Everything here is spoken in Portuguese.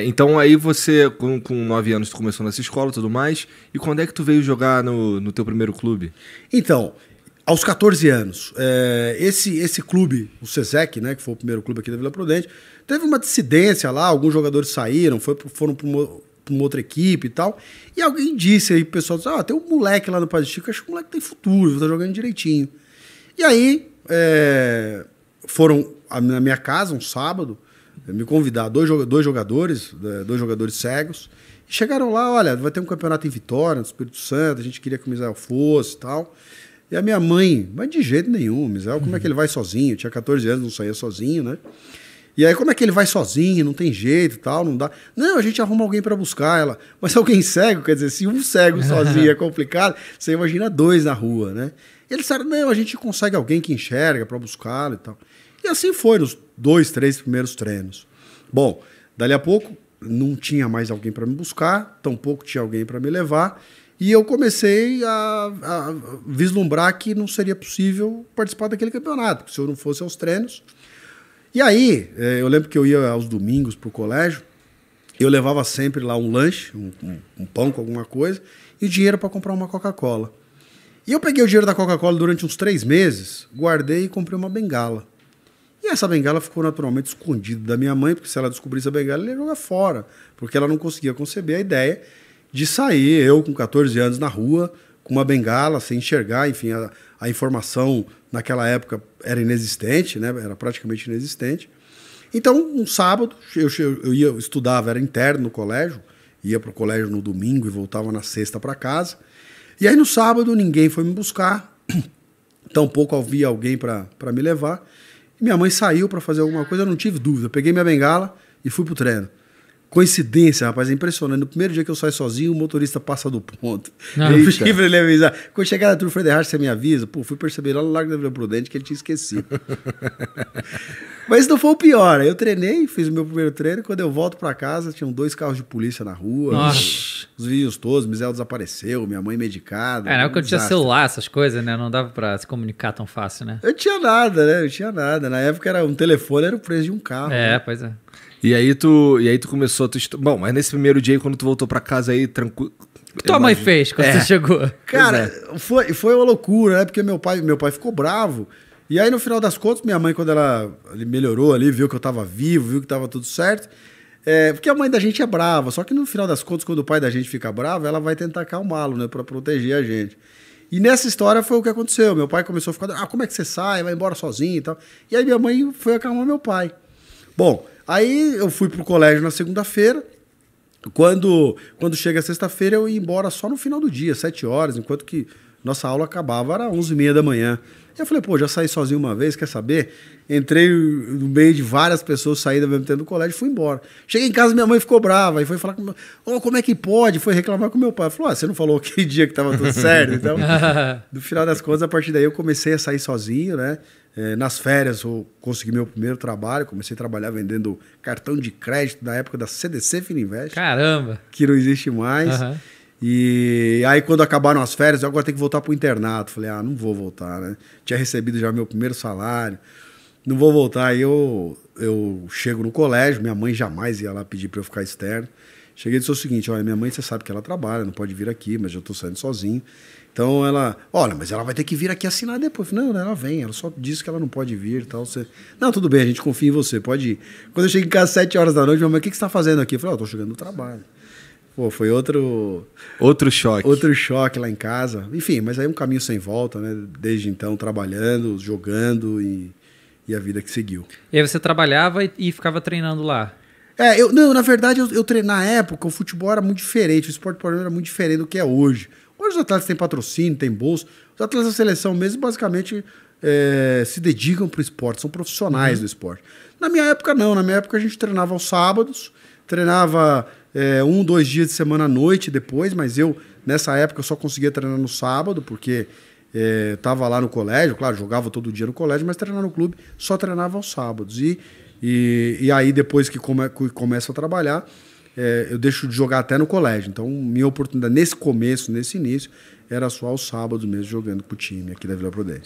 Então aí você, com 9 anos, tu começou nessa escola e tudo mais. E quando é que tu veio jogar no teu primeiro clube? Então, aos 14 anos, esse clube, o SESEC, né, que foi o primeiro clube aqui da Vila Prudente, teve uma dissidência lá, alguns jogadores saíram, foram para uma outra equipe e tal. E alguém disse aí pro pessoal, tem um moleque lá no Padre Chico, acho que o moleque tem futuro, tá jogando direitinho. E aí, foram na minha casa um sábado, me convidar dois jogadores cegos, e chegaram lá, olha, vai ter um campeonato em Vitória, no Espírito Santo, a gente queria que o Misael fosse e tal. E a minha mãe, mas de jeito nenhum, Misael, como é que ele vai sozinho? Eu tinha 14 anos, não saía sozinho, né? E aí, como é que ele vai sozinho? Não tem jeito e tal, não dá. Não, a gente arruma alguém para buscar ela. Mas alguém cego, quer dizer, se um cego sozinho é complicado, você imagina 2 na rua, né? E eles disseram, não, a gente consegue alguém que enxerga para buscá-lo e tal. E assim foi nos 2, 3 primeiros treinos. Bom, dali a pouco não tinha mais alguém para me buscar, tampouco tinha alguém para me levar, e eu comecei a vislumbrar que não seria possível participar daquele campeonato, se eu não fosse aos treinos. E aí, eu lembro que eu ia aos domingos para o colégio, eu levava sempre lá um lanche, um pão com alguma coisa, e dinheiro para comprar uma Coca-Cola. E eu peguei o dinheiro da Coca-Cola durante uns 3 meses, guardei e comprei uma bengala. E essa bengala ficou naturalmente escondida da minha mãe, porque se ela descobrisse a bengala, ela ia jogar fora, porque ela não conseguia conceber a ideia de sair, eu com 14 anos, na rua, com uma bengala, sem enxergar, enfim, a informação naquela época era inexistente, né? Era praticamente inexistente. Então, um sábado, eu estudava, era interno no colégio, ia para o colégio no domingo e voltava na sexta para casa. E aí no sábado ninguém foi me buscar, tampouco havia alguém para me levar. E minha mãe saiu para fazer alguma coisa, eu não tive dúvida. Eu peguei minha bengala e fui pro treino. Coincidência, rapaz, é impressionante. No primeiro dia que eu saio sozinho, o motorista passa do ponto. Eu pedi pra ele avisar. Quando chegar na Tour Frederich, você me avisa. Pô, fui perceber lá no Largo da Vila Prudente que ele tinha esquecido. Mas não foi o pior. Eu treinei, fiz o meu primeiro treino. Quando eu volto pra casa, tinham 2 carros de polícia na rua. Os vídeos todos, Misael desapareceu, minha mãe medicada. Na época eu tinha celular, essas coisas, né? Não dava pra se comunicar tão fácil, né? Eu tinha nada, né? Eu tinha nada. Na época era um telefone, era o preço de um carro. Né? Pois é. E aí tu começou a Bom, mas nesse primeiro dia, quando tu voltou pra casa aí, tranquilo... O que tua mãe fez quando você chegou? Cara, foi uma loucura, né? Porque meu pai ficou bravo. E aí, no final das contas, minha mãe, quando ele melhorou ali, viu que eu tava vivo, viu que tava tudo certo. Porque a mãe da gente é brava. Só que no final das contas, quando o pai da gente fica bravo, ela vai tentar acalmá-lo, né? Pra proteger a gente. E nessa história foi o que aconteceu. Meu pai começou a ficar, como é que você sai? Vai embora sozinho e tal. E aí minha mãe foi acalmar meu pai. Bom, aí eu fui pro colégio na segunda-feira. Quando chega a sexta-feira, eu ia embora só no final do dia, 7 horas, enquanto que nossa aula acabava, era 11h30 da manhã. Eu falei, já saí sozinho uma vez, quer saber? Entrei no meio de várias pessoas saindo ao mesmo tempo do colégio e fui embora. Cheguei em casa, minha mãe ficou brava, e foi falar com como é que pode? Foi reclamar com meu pai. Falou, você não falou aquele dia que estava tudo certo? Então, no final das contas, a partir daí eu comecei a sair sozinho, né? Nas férias eu consegui meu primeiro trabalho, comecei a trabalhar vendendo cartão de crédito na época da CDC Fininvest. Caramba! Que não existe mais. Uhum. E aí quando acabaram as férias, eu agora tenho que voltar pro internato. Falei, não vou voltar, né? Tinha recebido já meu primeiro salário, não vou voltar. Aí eu chego no colégio, minha mãe jamais ia lá pedir para eu ficar externo. Cheguei e disse o seguinte, olha, minha mãe, você sabe que ela trabalha, não pode vir aqui, mas eu tô saindo sozinho. Então ela, mas ela vai ter que vir aqui assinar depois. Eu falei, não, ela vem, ela só disse que ela não pode vir e tal. Não, tudo bem, a gente confia em você, pode ir. Quando eu cheguei em casa às 7 horas da noite, minha mãe, o que você tá fazendo aqui? Eu falei, eu tô chegando no trabalho. Pô, foi outro choque. Outro choque lá em casa. Enfim, mas aí um caminho sem volta, né? Desde então, trabalhando, jogando e a vida que seguiu. E aí você trabalhava e ficava treinando lá? Na verdade, na época, o futebol era muito diferente, o esporte por era muito diferente do que é hoje. Hoje os atletas têm patrocínio, têm bolsa. Os atletas da seleção mesmo, basicamente, se dedicam para o esporte, são profissionais do esporte. Na minha época, não. Na minha época, a gente treinava aos sábados, treinava 2 dias de semana à noite depois, mas nessa época, eu só conseguia treinar no sábado, porque estava lá no colégio, claro, jogava todo dia no colégio, mas treinar no clube só treinava aos sábados. E aí, depois que começo a trabalhar, eu deixo de jogar até no colégio. Então, minha oportunidade nesse início, era só aos sábados mesmo, jogando pro time aqui da Vila Prudente.